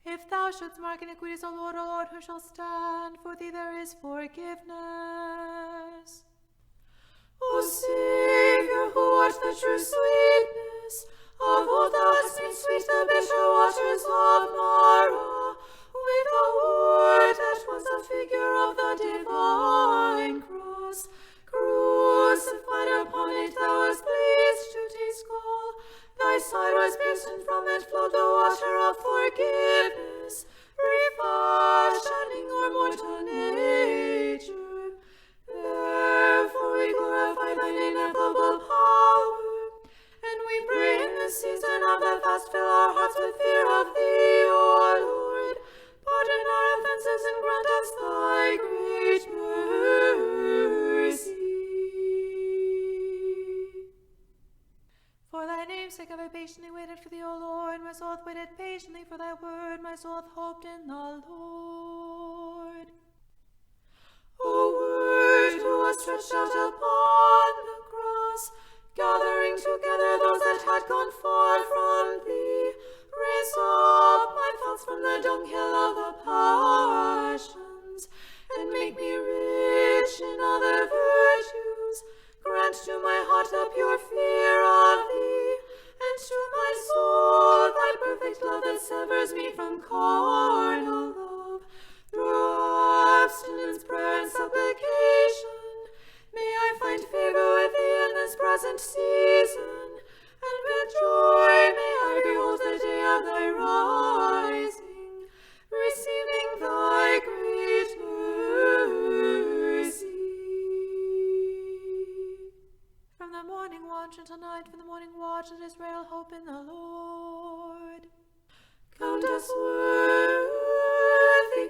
If thou shouldst mark iniquities, O Lord, who shall stand? For thee there is forgiveness. O Saviour, who art the true sweetness, of old thou hast made sweet the bitter waters of Mara, with a word that was a figure of the divine cross. Crucified upon it thou wast pleased to taste gall. Thy side was pierced, and from it flowed the water of forgiveness, refashioning our mortal nature. Therefore we glorify thine ineffable power, and we pray in the season of the fast, fill our hearts with fear of thee, O Lord. Pardon our offenses and grant us thy great mercy. For thy name's sake have I patiently waited for thee, O Lord. My soul hath waited patiently for thy word. My soul hath hoped in the Lord. O Word, who was stretched out upon the cross, gathering together those that had gone forth from thee, raise up my thoughts from the dunghill of the passions, and make me rich in all the virtues. Grant to my heart the pure fear of thee, and to my soul thy perfect love that severs me from carnal love. Through abstinence, prayer, and supplication, may I find favor with thee in this present season, and with joy may I behold the day of thy rising, receiving thy great mercy. From the morning watch until night, from the morning watch, let Israel hope in the Lord. Count us worthy,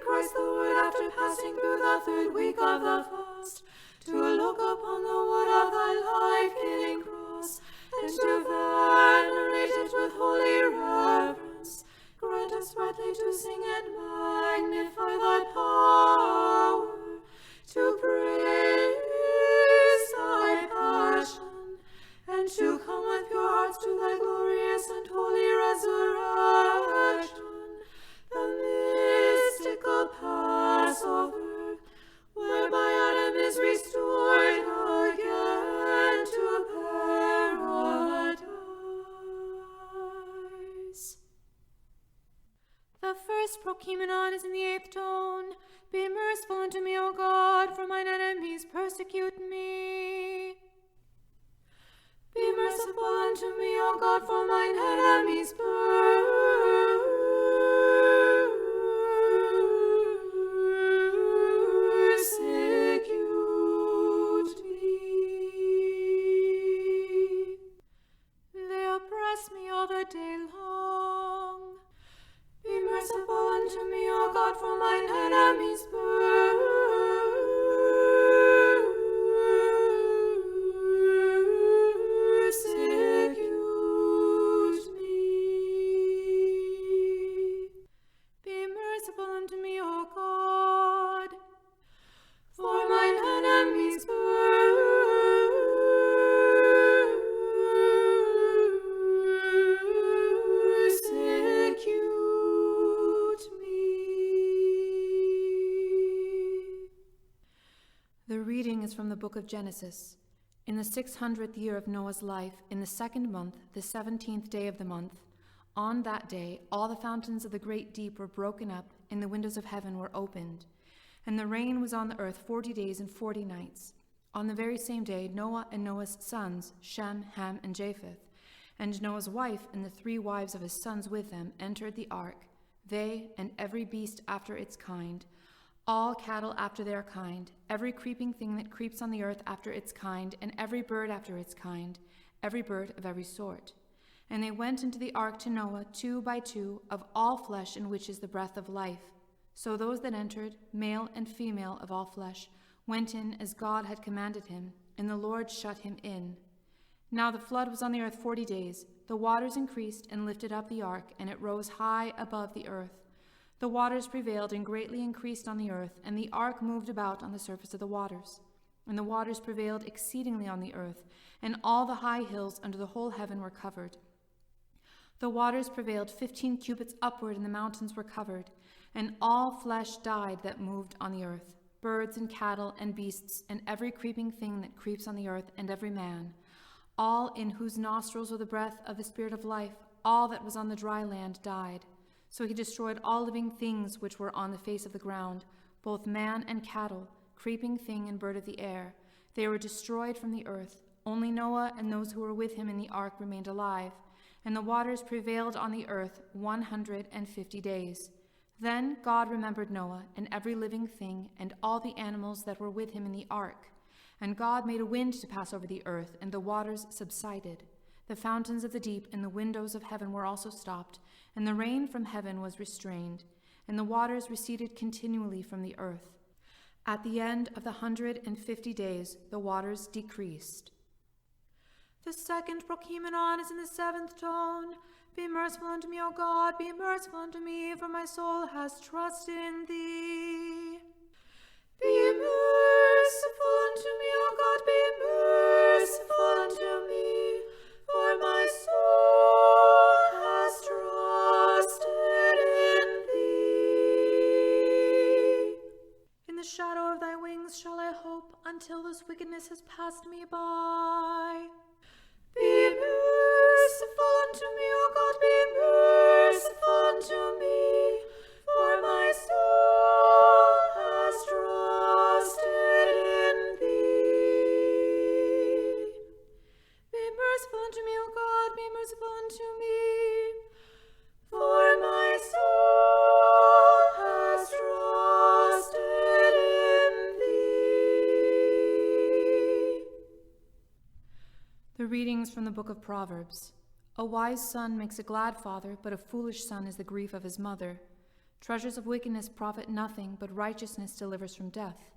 Christ the Word, after passing through the third week of the fast, to look upon the wood of thy life-giving cross, and to venerate it with holy reverence. Grant us rightly to sing and magnify thy power, to praise thy passion, and to come with pure hearts to thy glorious and holy resurrection, the mystical Passover, whereby Adam is restored again to paradise. The first Prokeimena is in the 8th tone. Be merciful unto me, O God, for mine enemies persecute me. Be merciful unto me, O God, for mine enemies persecute me. They oppress me all the day long. Be merciful unto me, O God, for mine enemies persecute me. Be merciful unto me, O God. For mine enemies persecute me. The reading is from the book of Genesis. In the 600th year of Noah's life, in the 2nd month, the 17th day of the month, on that day all the fountains of the great deep were broken up, and the windows of heaven were opened. And the rain was on the earth 40 days and 40 nights. On the very same day, Noah and Noah's sons, Shem, Ham, and Japheth, and Noah's wife and the 3 wives of his sons with them entered the ark, they and every beast after its kind, all cattle after their kind, every creeping thing that creeps on the earth after its kind, and every bird after its kind, every bird of every sort. And they went into the ark to Noah 2 by 2, of all flesh in which is the breath of life. So those that entered, male and female of all flesh, went in as God had commanded him, and the Lord shut him in. Now the flood was on the earth 40 days. The waters increased and lifted up the ark, and it rose high above the earth. The waters prevailed and greatly increased on the earth, and the ark moved about on the surface of the waters. And the waters prevailed exceedingly on the earth, and all the high hills under the whole heaven were covered. The waters prevailed 15 cubits upward, and the mountains were covered, and all flesh died that moved on the earth, birds and cattle and beasts, and every creeping thing that creeps on the earth, and every man, all in whose nostrils was the breath of the Spirit of life. All that was on the dry land died. So he destroyed all living things which were on the face of the ground, both man and cattle, creeping thing and bird of the air. They were destroyed from the earth. Only Noah and those who were with him in the ark remained alive, and the waters prevailed on the earth 150 days. Then God remembered Noah and every living thing and all the animals that were with him in the ark. And God made a wind to pass over the earth, and the waters subsided. The fountains of the deep and the windows of heaven were also stopped, and the rain from heaven was restrained, and the waters receded continually from the earth. At the end of the 150 days, the waters decreased. The second Prokeimena is in the 7th tone. Be merciful unto me, O God, be merciful unto me, for my soul has trusted in thee. Be merciful unto me, O God, be merciful unto me, for my soul has trusted in thee. In the shadow of thy wings shall I hope, until this wickedness has passed me by. Be merciful unto me, O God, be merciful unto me, for my soul has trusted in thee. Be merciful unto me, O God, be merciful unto me, for my soul has trusted in thee. The readings from the book of Proverbs. A wise son makes a glad father, but a foolish son is the grief of his mother. Treasures of wickedness profit nothing, but righteousness delivers from death.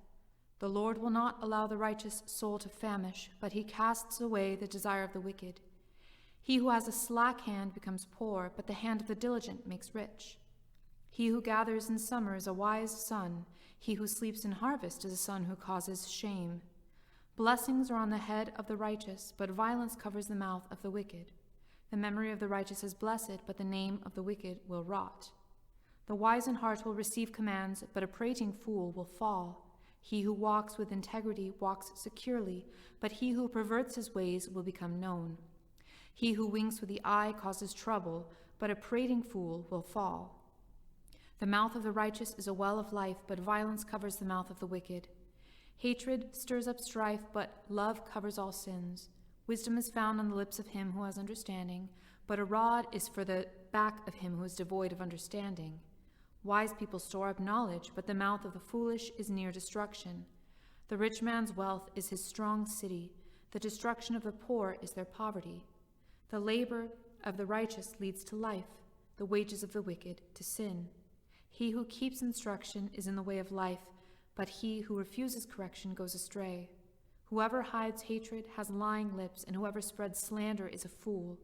The Lord will not allow the righteous soul to famish, but he casts away the desire of the wicked. He who has a slack hand becomes poor, but the hand of the diligent makes rich. He who gathers in summer is a wise son. He who sleeps in harvest is a son who causes shame. Blessings are on the head of the righteous, but violence covers the mouth of the wicked. The memory of the righteous is blessed, but the name of the wicked will rot. The wise in heart will receive commands, but a prating fool will fall. He who walks with integrity walks securely, but he who perverts his ways will become known. He who winks with the eye causes trouble, but a prating fool will fall. The mouth of the righteous is a well of life, but violence covers the mouth of the wicked. Hatred stirs up strife, but love covers all sins. Wisdom is found on the lips of him who has understanding, but a rod is for the back of him who is devoid of understanding. Wise people store up knowledge, but the mouth of the foolish is near destruction. The rich man's wealth is his strong city. The destruction of the poor is their poverty. The labor of the righteous leads to life, the wages of the wicked to sin. He who keeps instruction is in the way of life, but he who refuses correction goes astray. Whoever hides hatred has lying lips, and whoever spreads slander is a fool.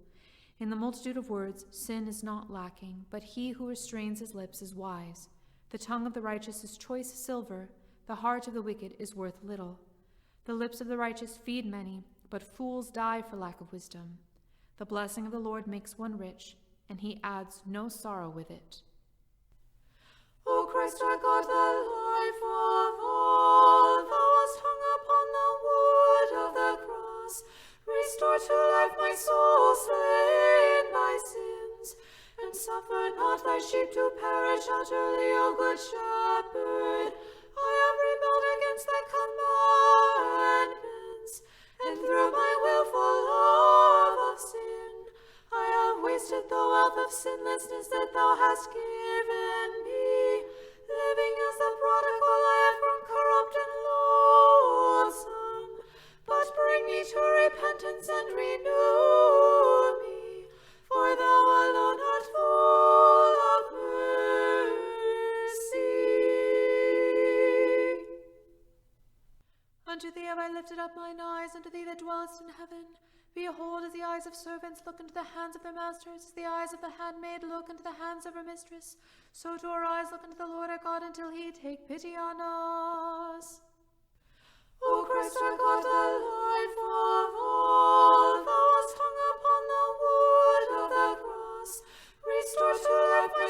In the multitude of words, sin is not lacking, but he who restrains his lips is wise. The tongue of the righteous is choice silver, the heart of the wicked is worth little. The lips of the righteous feed many, but fools die for lack of wisdom. The blessing of the Lord makes one rich, and he adds no sorrow with it. O Christ our God, the life of all, thou wast hung upon the wood of the cross. Restore to life my soul slain by sins, and suffer not thy sheep to perish utterly, O good shepherd. I have rebelled against thy commandments, and through my wilful love of sin, I have wasted the wealth of sinlessness that thou hast given me. Living as the prodigal, I have grown corrupt and loathsome. But bring me to repentance and renew me, for thou alone art full of mercy. Unto thee have I lifted up mine eyes, unto thee that dwellest in heaven. Behold, as the eyes of servants look into the hands of their masters, as the eyes of the handmaid look into the hands of her mistress, so do our eyes look into the Lord our God until he take pity on us. O Christ our God, the life of all, thou wast hung upon the wood of the cross.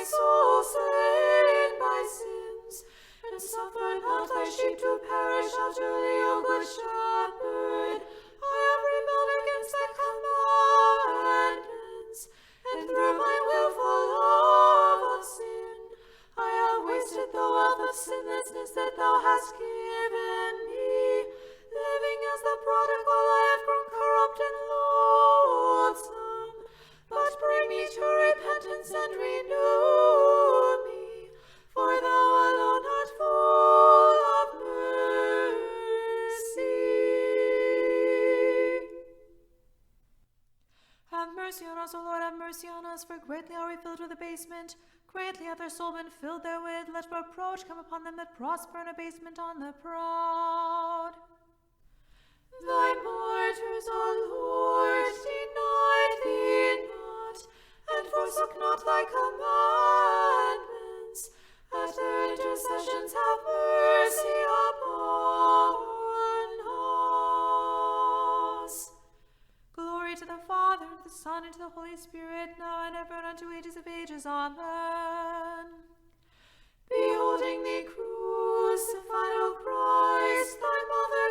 my soul slain by sins, and suffer not thy sheep to perish utterly, O good shepherd. I have rebelled against thy commandments, and through my wilful love of sin, I have wasted the wealth of sinlessness that thou hast given me. Living as the prodigal, I have grown corrupt and loathsome. But bring me to repentance and renew me, for thou alone art full of mercy. Have mercy on us, O Lord, have mercy on us, for greatly are we filled with abasement. Greatly hath our soul been filled therewith. Let reproach come upon them that prosper, and abasement on the proud. Thy martyrs, O Lord, denied thee not, and forsook not thy commandments. At their intercessions have mercy upon us. Glory to the Father, and to the Son, and to the Holy Spirit, now and ever, and unto ages of ages. Amen. Beholding thee crucified, O Christ, thy mother